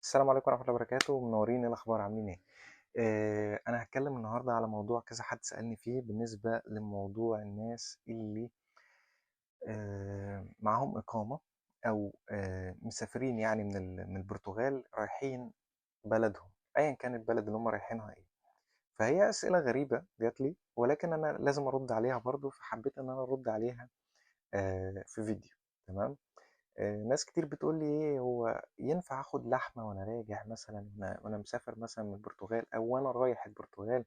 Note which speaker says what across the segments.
Speaker 1: السلام عليكم ورحمة الله وبركاته، منورين. ايه الأخبار؟ عاملين ايه؟ أنا هتكلم النهاردة على موضوع كذا حد سألني فيه بالنسبة لموضوع الناس اللي معاهم إقامة أو مسافرين يعني من البرتغال رايحين بلدهم، أيا كان البلد اللي هم رايحينها ايه. فهي أسئلة غريبة جات لي، ولكن أنا لازم أرد عليها برضو، فحبيت إن أنا أرد عليها في فيديو. تمام. ناس كتير بتقول لي ايه هو ينفع اخد لحمة وانا راجع مثلا، وانا مسافر مثلا من البرتغال او وانا رايح البرتغال.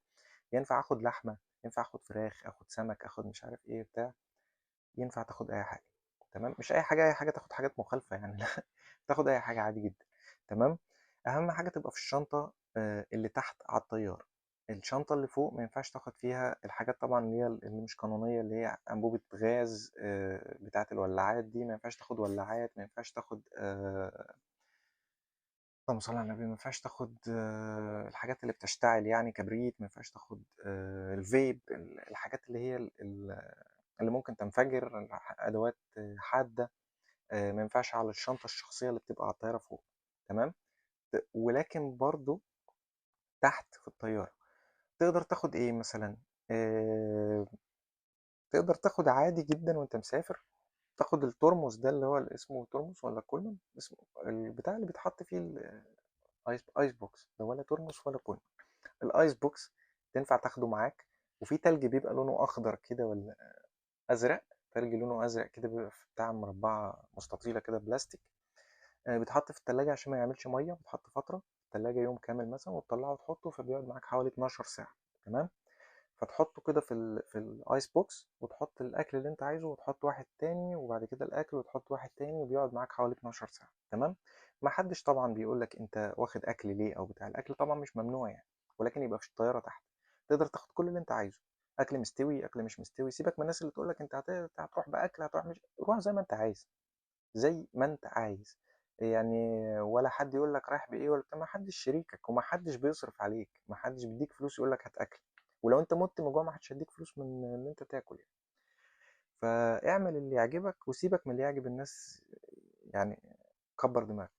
Speaker 1: ينفع اخد لحمة؟ ينفع اخد فراخ، اخد سمك، اخد مش عارف ايه بتاع؟ ينفع تاخد اي حاجة. تمام، مش اي حاجة، اي حاجة تاخد حاجات مخالفة يعني لا، تاخد اي حاجة عادي جدا. تمام. اهم حاجة تبقى في الشنطة اللي تحت على الطيارة. الشنطة اللي فوق ما ينفعش تاخد فيها الحاجات طبعا اللي هي اللي مش قانونية، اللي هي أنبوبة غاز بتاعة الولاعات دي. ما ينفعش تاخد ولاعات، ما ينفعش تاخد اللهم صل على النبي، ما ينفعش تاخد الحاجات اللي بتشتعل يعني كبريت. ما ينفعش تاخد الفيب، الحاجات اللي هي اللي ممكن تنفجر، أدوات حادة. ما ينفعش على الشنطة الشخصية اللي بتبقى على الطيارة فوق. تمام. ولكن برضو تحت في الطيارة تقدر تاخد ايه مثلا؟ آه، تقدر تاخد عادي جدا وانت مسافر. تاخد الترمس ده اللي هو اللي اسمه ترمس ولا كولمن، اسمه البتاع اللي بيتحط فيه الايس بوكس ده، ولا ترمس ولا كولمن. الايس بوكس تنفع تاخده معاك. وفي تلج بيبقى لونه اخضر كده ولا ازرق. تلج لونه ازرق كده، بيبقى في بتاع مربعه مستطيله كده بلاستيك. بيتحط في التلاجة عشان ما يعملش ميه. بيتحط فتره في التلاجة يوم كامل مثلا، وتطلعه وتحطه، فبيقعد معاك حوالي 12 ساعه. تمام. فتحطه كده في الايس بوكس، وتحط الاكل اللي انت عايزه، وتحط واحد تاني، وبعد كده الاكل، وتحط واحد تاني، وبيقعد معاك حوالي 12 ساعه. تمام. ما حدش طبعا بيقول لك انت واخد اكل ليه او بتاع. الاكل طبعا مش ممنوع يعني، ولكن يبقى في الطياره تحت. تقدر تاخد كل اللي انت عايزه، اكل مستوي، اكل مش مستوي. سيبك من الناس اللي تقول لك انت هتروح باكل، هتروح مش روح زي ما انت عايز، زي ما انت عايز يعني. ولا حد يقول لك رايح بايه ولا بتاع. ما حدش شريكك، وما حدش بيصرف عليك، ما حدش بيديك فلوس يقول لك هات اكل. ولو انت مت من جوع ما حدش هيديك فلوس من ان انت تاكل يعني. فاعمل اللي يعجبك وسيبك من اللي يعجب الناس يعني. كبر دماغك.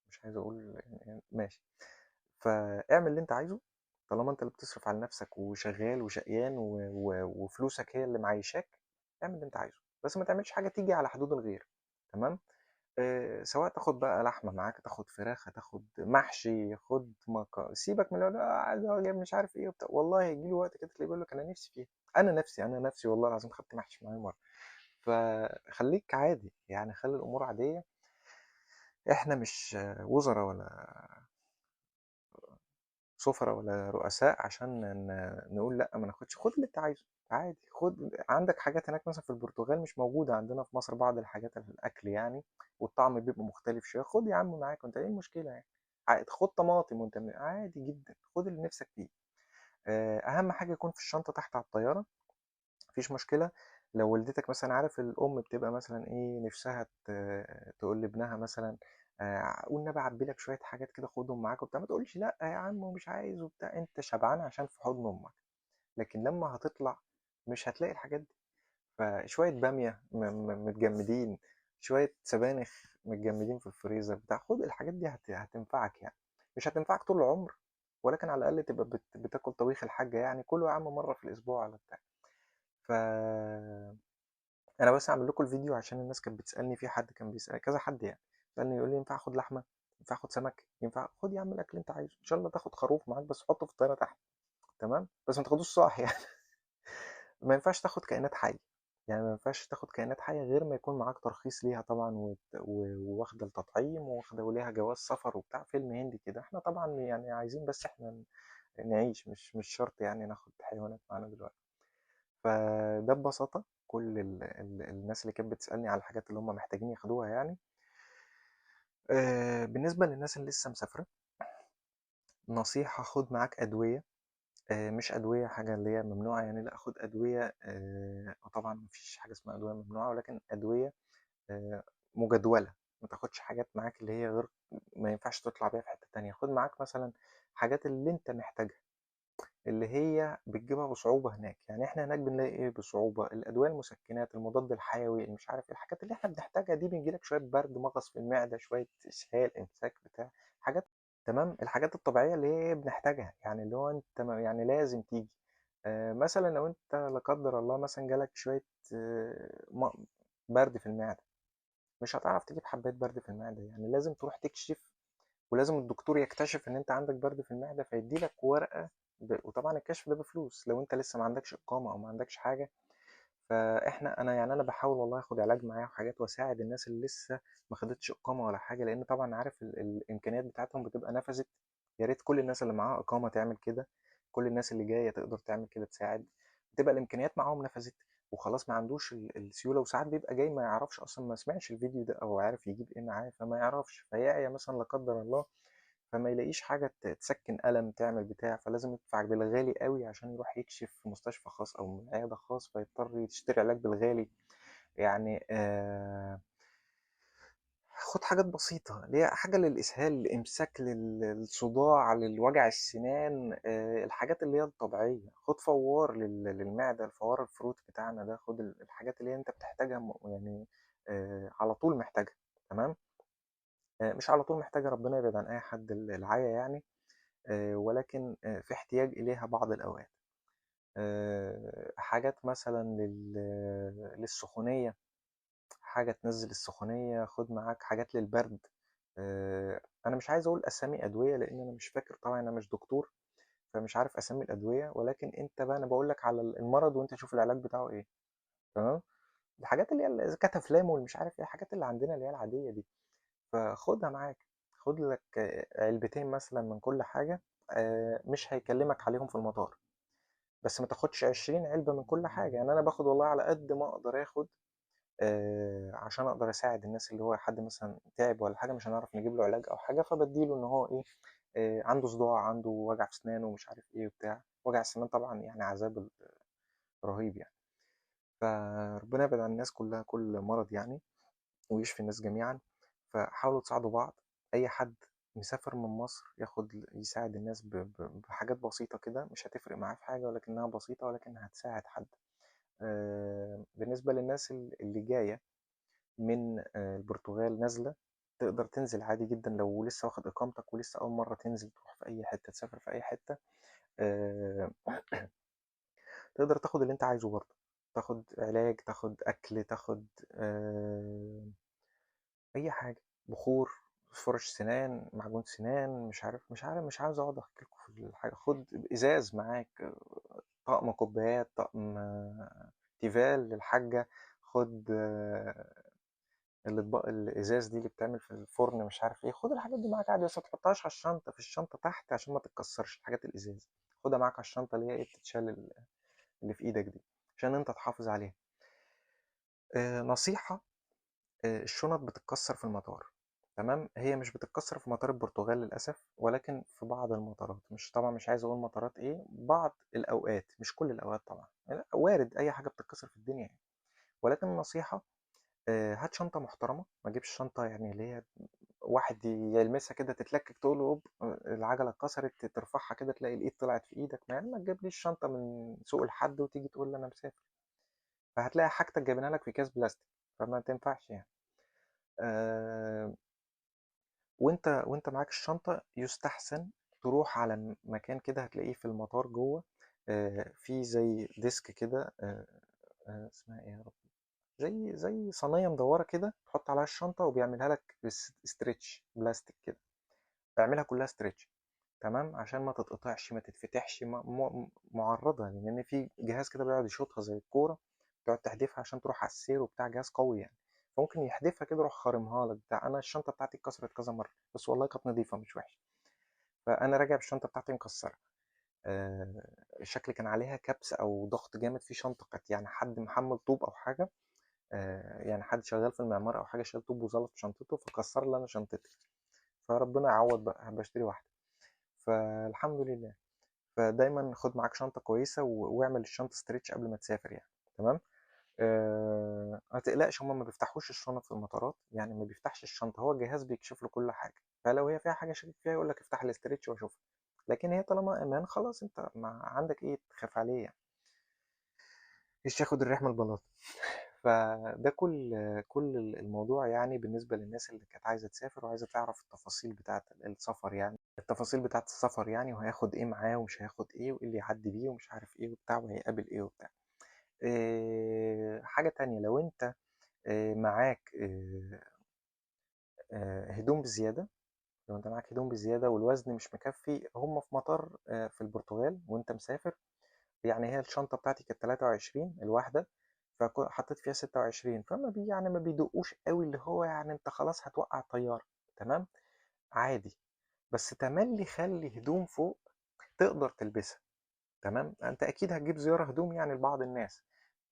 Speaker 1: مش عايز اقول يعني ماشي. فاعمل اللي انت عايزه، طالما انت اللي بتصرف على نفسك وشغال وشقيان وفلوسك هي اللي معيشاك. اعمل اللي انت عايزه، بس ما تعملش حاجة تيجي على حدود الغير. تمام. سواء تاخد بقى لحمة معاك، تاخد فراخ، تاخد محشي، خد سيبك من عايز أجيب مش عارف ايه وبتاع. والله هيجي له وقت كده تلاقيه بيقول لك انا نفسي فيه. انا نفسي والله العظيم خدت محشي معايا مرة. فخليك عادي يعني، خلي الامور عادية. احنا مش وزراء ولا سفراء ولا رؤساء عشان نقول لا ما ناخدش. خد اللي انت عايزه عادي. خد عندك حاجات هناك مثلا في البرتغال مش موجودة عندنا في مصر، بعض الحاجات الأكل يعني، والطعم بيبقى مختلف شوية. خد يا عم معاك، وانت ايه المشكلة يعني؟ عادي. خد طماطم وانت عادي جدا. خد اللي نفسك فيه. أهم حاجة يكون في الشنطة تحت على الطيارة. مفيش مشكلة. لو والدتك مثلا، عارف الأم بتبقى مثلا إيه نفسها تقول لابنها مثلا والنبي عبي لك شوية حاجات كده خدهم معاك وبتاع، ما تقولش لأ يا عم ومش عايز وبتاع. أنت شبعان عشان في حضن أمك. لكن لما هتطلع مش هتلاقي الحاجات دي. فشوية بامية متجمدين، شوية سبانخ متجمدين في الفريزر بتاع. خد الحاجات دي هتنفعك يعني. مش هتنفعك طول العمر، ولكن على الأقل تبقى بتاكل طبيخ الحاجة يعني، كله يا عم مرة في الأسبوع ولا بتاع. ف انا بس اعمل لكم الفيديو عشان الناس كانت بتسالني. في حد كان بيسال كذا حد يعني، سالني يقول لي ينفع اخد لحمه؟ ينفع اخد سمك؟ ينفع؟ خد يا عم الاكل اللي انت عايزه. ان شاء الله تاخد خروف معاك، بس حطه في الطياره تحت. تمام، بس ما تاخدوش صاحي يعني. ما ينفعش تاخد كائنات حيه يعني. ما ينفعش تاخد كائنات حيه غير ما يكون معاك ترخيص ليها طبعا، وواخده التطعيم، وواخده وليها جواز سفر وبتاع. فيلم هندي كده. احنا طبعا يعني عايزين بس احنا نعيش، مش شرط يعني ناخد حيوانات معانا دلوقتي. فده ببساطة كل الناس اللي كانت بتسألني على الحاجات اللي هم محتاجين ياخدوها يعني. بالنسبة للناس اللي لسه مسافرة، نصيحة: خد معاك أدوية. مش أدوية حاجة اللي هي ممنوعة يعني، لا، خد أدوية. وطبعا مفيش حاجة اسمها أدوية ممنوعة، ولكن أدوية آه، مجدولة. ما تاخدش حاجات معاك اللي هي غير، ما ينفعش تطلع بيها في حتة تانية. خد معاك مثلا حاجات اللي انت محتاجها، اللي هي بتجيبها بصعوبة هناك. يعني احنا هناك بنلاقي ايه بصعوبة؟ الأدوية المسكنات، المضاد الحيوي، مش عارف إيه. الحاجات اللي احنا بنحتاجها دي بنجيلك شوية برد، مغص في المعدة، شوية إسهال، إمساك بتاع. حاجات تمام. الحاجات الطبيعية اللي هي بنحتاجها، يعني اللي هو انت يعني لازم تيجي. مثلا لو انت لا قدر الله مثلا جالك شوية برد في المعدة، مش هتعرف تجيب حباية برد في المعدة، يعني لازم تروح تكشف، ولازم الدكتور يكتشف ان انت عندك برد في المعدة فيديلك ورقة وطبعا الكشف ده بفلوس لو انت لسه ما عندكش اقامة او ما عندكش حاجة. انا يعني انا بحاول والله اخد علاج معايا وحاجات واساعد الناس اللي لسه ما خدتش اقامه ولا حاجه، لان طبعا عارف الامكانيات بتاعتهم بتبقى نفذت. يا ريت كل الناس اللي معاها اقامه تعمل كده، كل الناس اللي جايه تقدر تعمل كده تساعد، بتبقى الامكانيات معاهم نفذت وخلاص ما عندوش السيوله. وساعات بيبقى جاي ما يعرفش اصلا، ما سمعش الفيديو ده او عارف يجيب ايه معاه فما يعرفش فيعيا مثلا لا قدر الله، فما يلاقيش حاجة تسكن ألم تعمل بتاع، فلازم يدفع بالغالي قوي عشان يروح يكشف في مستشفى خاص أو من عيادة خاص، فيضطر يشتري علاج بالغالي. يعني خد حاجات بسيطة اللي هي حاجة للإسهال، للإمساك، للصداع، للوجع السنان، الحاجات اللي هي الطبيعية. خد فوار للمعدة، الفوار الفروت بتاعنا ده، خد الحاجات اللي هي أنت بتحتاجها يعني على طول محتاجها. تمام. مش على طول محتاجة، ربنا يبعد عن أي حد العيا يعني، ولكن في احتياج إليها بعض الأوقات. حاجات مثلا للسخونية، حاجة تنزل السخونية. خد معاك حاجات للبرد. أنا مش عايز أقول أسامي أدوية لأن أنا مش فاكر طبعا، أنا مش دكتور فمش عارف أسامي الأدوية، ولكن أنت بقى أنا بقول لك على المرض وأنت شوف العلاج بتاعه إيه. تمام. الحاجات اللي هي كتافلام والمش عارف إيه، الحاجات اللي عندنا اللي هي العادية دي، فخدها معاك. خد لك علبتين مثلا من كل حاجة، مش هيكلمك عليهم في المطار، بس ما تاخدش 20 علبة من كل حاجة. يعني أنا باخد والله على قد ما أقدر آخد، عشان أقدر أساعد الناس اللي هو حد مثلا تعب ولا حاجة مش هنعرف نجيب له علاج أو حاجة، فبديله إن هو إيه، عنده صداع، عنده وجع في أسنانه ومش عارف إيه وبتاع. وجع السنان طبعا يعني عذاب رهيب يعني. فربنا يبعد عن الناس كلها كل مرض يعني، ويشفي الناس جميعا. فحاولوا تساعدوا بعض. أي حد مسافر من مصر ياخد يساعد الناس بحاجات بسيطة كده، مش هتفرق معاه في حاجة ولكنها بسيطة ولكن هتساعد حد. بالنسبة للناس اللي جاية من البرتغال نازلة، تقدر تنزل عادي جدا لو لسه واخد إقامتك ولسه أول مرة تنزل تروح في أي حتة تسافر في أي حتة. آه، تقدر تاخد اللي أنت عايزه برضه، تاخد علاج، تاخد أكل، تاخد أي حاجة، بخور، فرش سنان، معجون سنان، مش عاوز أقعد أحكي لكم في الحاجة. خد إزاز معاك، طقم كوبايات، طقم تيفال للحاجة. خد الأطباق الإزاز دي اللي بتعمل في الفرن مش عارف إيه، خد الحاجات دي معاك عادي، بس ما تحطهاش على الشنطة، في الشنطة تحت عشان ما تتكسرش الحاجات الإزاز. خدها معاك على الشنطة اللي هي إيه بتتشال، اللي في إيدك دي، عشان أنت تحافظ عليها. نصيحة، الشنط بتتكسر في المطار. تمام. هي مش بتتكسر في مطار البرتغال للأسف، ولكن في بعض المطارات، مش طبعا مش عايز أقول مطارات إيه، بعض الأوقات، مش كل الأوقات طبعا، لا، وارد أي حاجة بتتكسر في الدنيا يعني. ولكن النصيحة، هات شنطة محترمة، ما تجيبش شنطة يعني اللي هي واحد يلمسها كده تتلكك تقول له اوب العجلة اتكسرت، ترفعها كده تلاقي الإيد طلعت في إيدك. ما تجيبليش شنطة من سوق الحد وتيجي تقول لي أنا مسافر، فهتلاقي حاجتك جايبينها لك في كيس بلاستيك، فما تنفعش يعني. آه، وانت معاك الشنطة يستحسن تروح على مكان كده هتلاقيه في المطار جوه، في زي ديسك كده، اسمها ايه يا رب، زي صينية مدورة كده تحط عليها الشنطة وبيعملها لك ستريتش بلاستيك كده، بيعملها كلها ستريتش. تمام. عشان ما تتقطعش ما تتفتحش معرضة، لأن في جهاز كده بيقعد يشوطها زي الكورة، تقعد تحدفها عشان تروح على السير وبتاع، جهاز قوي يعني، فممكن يحدفها كده يروح خارمها لك بتاع. أنا الشنطة بتاعتي اتكسرت كذا مرة بس والله كانت نظيفة مش وحشة، فأنا راجع بالشنطة بتاعتي مكسرة. الشكل كان عليها كبس أو ضغط جامد في شنطة، كانت يعني حد محمل طوب أو حاجة، يعني حد شغال في المعمار أو حاجة شال طوب وزلط في شنطته فكسر لي أنا شنطتي، فربنا يعوض بقى هبقى اشتري واحدة. فالحمد لله. فدايما خد معاك شنطة كويسة واعمل الشنطة ستريتش قبل ما تسافر يعني. تمام. ما تقلقش، هما ما بيفتحوش الشنط في المطارات، يعني ما بيفتحش الشنطة، هو الجهاز بيكشف له كل حاجة، فلو هي فيها حاجة شاكك فيها يقول لك افتح الاستريتش واشوفها. لكن هي طالما امان خلاص، انت ما عندك ايه تخاف عليه يعني، ايش ياخد الريح من البلاط. فده كل الموضوع يعني بالنسبة للناس اللي كانت عايزة تسافر وعايزة تعرف التفاصيل بتاعة السفر يعني، وهياخد ايه معاه ومش هياخد ايه وايه اللي يعدي بيه ومش عارف ايه وبتاع وهيقابل ايه وبتاع. حاجة تانية، لو انت معاك هدوم بزيادة، لو انت معاك هدوم بزيادة والوزن مش مكفي، هم في مطار في البرتغال وانت مسافر، يعني هي الشنطة بتاعتي كانت 23 الواحدة، فحطيت فيها 26، فما بي يعني ما بيدقوش قوي اللي هو يعني انت خلاص هتوقع الطيارة، تمام، عادي. بس تملي خلي هدوم فوق تقدر تلبسها، تمام. انت اكيد هتجيب زيارة هدوم يعني لبعض الناس،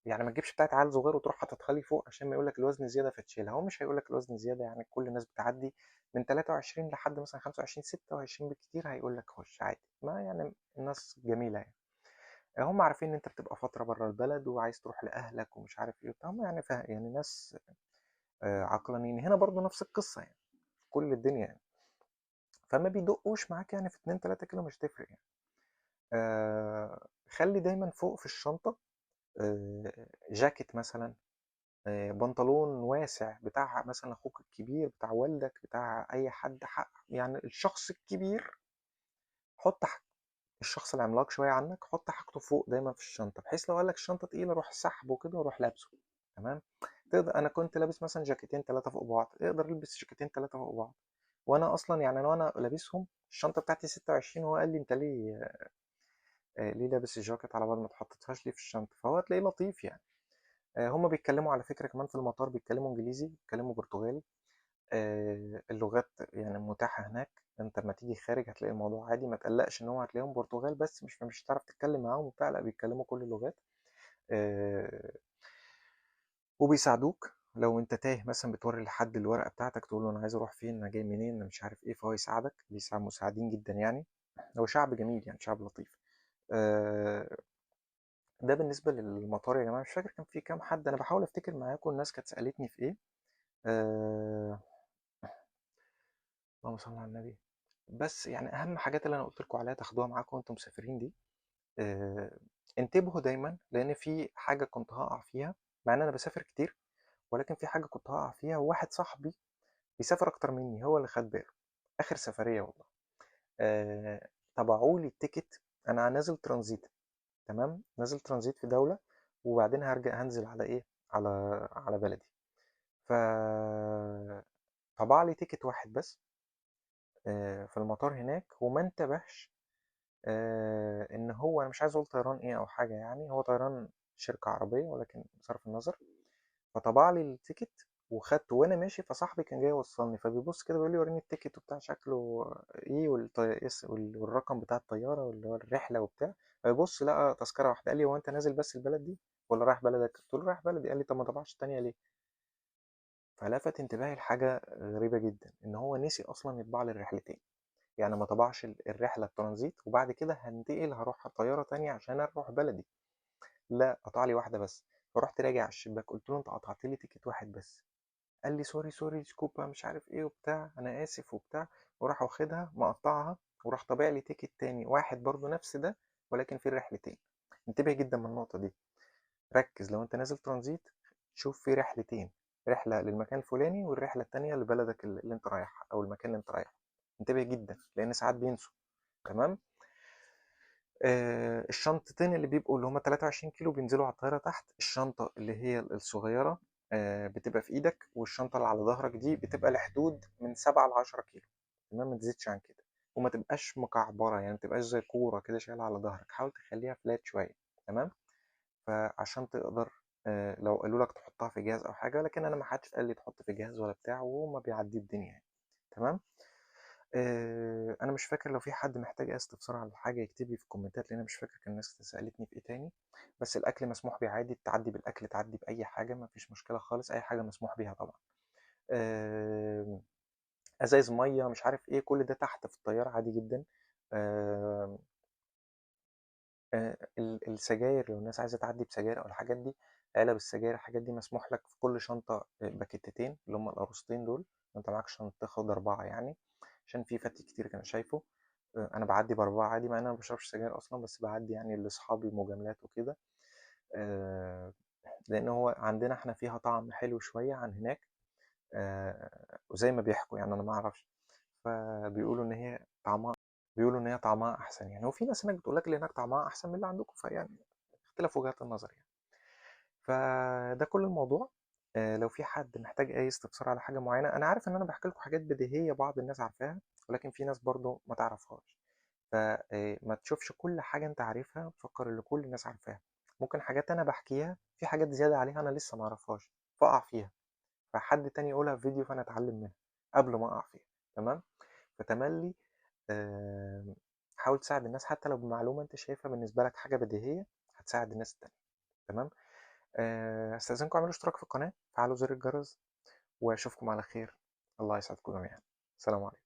Speaker 1: يعني ما تجيبش بتاعت عيل صغير وتروح حاططها لي فوق عشان ما يقولك الوزن زيادة فتشيلها، هو مش هيقولك الوزن زيادة، يعني كل الناس بتعدي من 23 لحد مثلا 25 26 بالكتير هيقولك خش عادي، ما يعني الناس جميلة يعني. هم عارفين ان انت بتبقى فترة بره البلد وعايز تروح لأهلك ومش عارف ايه وبتاع، هم يعني فاهم يعني ناس عقلانيين. هنا برضو نفس القصة يعني في كل الدنيا يعني، فما بيدقوش معاك يعني في 2 3 كيلو مش تفرق يعني. خلي دايما فوق في الشنطة جاكيت مثلا، بنطلون واسع بتاع مثلا اخوك الكبير، بتاع والدك، بتاع اي حد حق يعني الشخص الكبير، حط الشخص العملاق شويه عنك حط حاجته فوق دايما في الشنطه، بحيث لو قالك الشنطه تقيله روح سحبه كده وروح لابسه، تمام. تقدر، انا كنت لابس مثلا جاكيتين ثلاثه فوق بعض، تقدر تلبس جاكيتين ثلاثه فوق بعض، وانا اصلا يعني وانا لابسهم الشنطه بتاعتي 26، هو قال لي انت ليه لابس الجاكيت على بعض ما تحطتهاش ليه في الشنطه، فهو تلاقيه لطيف يعني. هما بيتكلموا على فكرة كمان في المطار، بيتكلموا انجليزي، بيتكلموا برتغالي، اللغات يعني متاحة هناك، انت لما تيجي خارج هتلاقي الموضوع عادي، ما تقلقش ان هو هتلاقيهم برتغال بس مش هتعرف تتكلم معاهم وبتاع، لا بيتكلموا كل اللغات. آه، وبيساعدوك لو انت تايه مثلا، بتوري لحد الورقة بتاعتك تقول له انا عايز اروح فين، انا جاي منين، انا مش عارف ايه، فهو يساعدك، مساعدين جدا يعني. هو شعب جميل يعني، شعب لطيف. آه، ده بالنسبة للمطار يا جماعة. مش فاكر كان في كام حد، أنا بحاول أفتكر معاكم الناس كانت سألتني في إيه. آه، اللهم صل على النبي. بس يعني اهم حاجات اللي انا قلت لكم عليها تاخدوها معاكم وانتم مسافرين دي. آه، انتبهوا دايما، لان في حاجه كنت هقع فيها، مع ان انا بسافر كتير، ولكن في حاجه كنت هقع فيها، وواحد صاحبي بيسافر اكتر مني هو اللي خد باله اخر سفريه والله. طبعوا لي التيكت، انا نازل ترانزيت، تمام، نازل ترانزيت في دوله، وبعدين هنزل على ايه، على بلدي. ف طبع لي تيكت واحد بس في المطار هناك، وما انتبهش ان هو، انا مش عايز اقول طيران ايه او حاجه يعني، هو طيران شركه عربيه ولكن بصرف النظر. فطبع لي التيكت وخدته وانا ماشي، فصاحبي كان جاي يوصلني، فبيبص كده بيقول لي وريني التيكت وبتاع شكله ايه والرقم بتاع الطياره واللي هو الرحله وبتاع، فبيبص لقى تذكره واحده، قال لي هو انت نازل بس البلد دي ولا رايح بلدك؟ قلت له رايح بلدي. قال لي طب ما طبعش التانيه ليه؟ فلفت انتباهي لحاجه غريبه جدا، ان هو نسي اصلا يطبع لي الرحلتين، يعني ما طبعش الرحلة الترانزيت وبعد كده هنتقل هروح طيارة تانية عشان اروح بلدي، لا قطع لي واحدة بس. فرحت راجع على الشباك قلت له انت قطعت لي تيكت واحد بس. قال لي سوري سوري سكوبا مش عارف ايه وبتاع، انا اسف وبتاع، وراح واخدها مقطعها وراح طابع لي تيكت تاني واحد برضو نفس ده، ولكن في الرحلتين. انتبه جدا من النقطة دي، ركز لو انت نازل ترانزيت شوف في رحلتين، رحلة للمكان الفلاني والرحلة التانية لبلدك اللي انت رايحها او المكان اللي انت رايحه. انتبه جدا لان ساعات بينسوا، تمام. الشنطتين اللي بيبقوا اللي هما 23 كيلو بينزلوا على الطيارة تحت، الشنطة اللي هي الصغيرة بتبقى في ايدك، والشنطة اللي على ظهرك دي بتبقى لحدود من 7 ل 10 كيلو، تمام، ما تزيدش عن كده، وما تبقاش مكعبرة يعني، ما تبقاش زي كورة كده شايلها على ظهرك، حاول تخليها فلات شوية، تمام. فعشان تقدر لو قالوا لك تحطها في جهاز او حاجة، لكن انا ما حدش قال لي تحط في جهاز ولا بتاع، وما بيعدي الدنيا يعني، تمام. انا مش فاكر، لو في حد محتاج اي استفسار على حاجه يكتب لي في الكومنتات، لان انا مش فاكر كان الناس سالتني في ايه تاني. بس الاكل مسموح بيه عادي، تعدي بالاكل تعدي باي حاجه، ما فيش مشكله خالص، اي حاجه مسموح بيها طبعا. آه، ازايز ميه مش عارف ايه كل ده تحت في الطياره عادي جدا. آه، السجاير لو الناس عايزه تعدي بسجاير او الحاجات دي، علب السجاير الحاجات دي مسموح لك في كل شنطه باكيتتين اللي هم القروصتين دول، لو انت معاك شنطه تاخد 4 يعني، عشان في فتي كتير كان شايفه. انا بعدي ب4 عادي، مع ان انا ما بشربش سجاير اصلا، بس بعدي يعني لاصحابي مجاملات وكده. لان هو عندنا احنا فيها طعم حلو شويه عن هناك. وزي ما بيحكوا يعني انا ما اعرفش، فبيقولوا ان هي طعمها بيقولوا ان هي طعمها احسن يعني، وفي ناس هناك بتقول لك اللي هناك طعمها احسن من اللي عندكم، فيعني اختلاف وجهات النظر يعني. فده كل الموضوع. لو في حد محتاج اي استفسار على حاجه معينه، انا عارف ان انا بحكي لكم حاجات بديهيه بعض الناس عارفاها، ولكن في ناس برضو ما تعرفهاش. فما تشوفش كل حاجه انت عارفها تفكر ان كل الناس عارفاها. ممكن حاجات انا بحكيها في حاجات زياده عليها انا لسه ما اعرفهاش فاقع فيها، فحد تاني يقولها في فيديو فانا اتعلم منها قبل ما اقع فيها. تمام. فتملي آه، حاول تساعد الناس حتى لو بمعلومه انت شايفها بالنسبه لك حاجه بديهيه، هتساعد الناس التانية. تمام. استاذنكم اعملوا اشتراك في القناه، فعلوا زر الجرس، واشوفكم على خير. الله يسعدكم جميعا. السلام عليكم.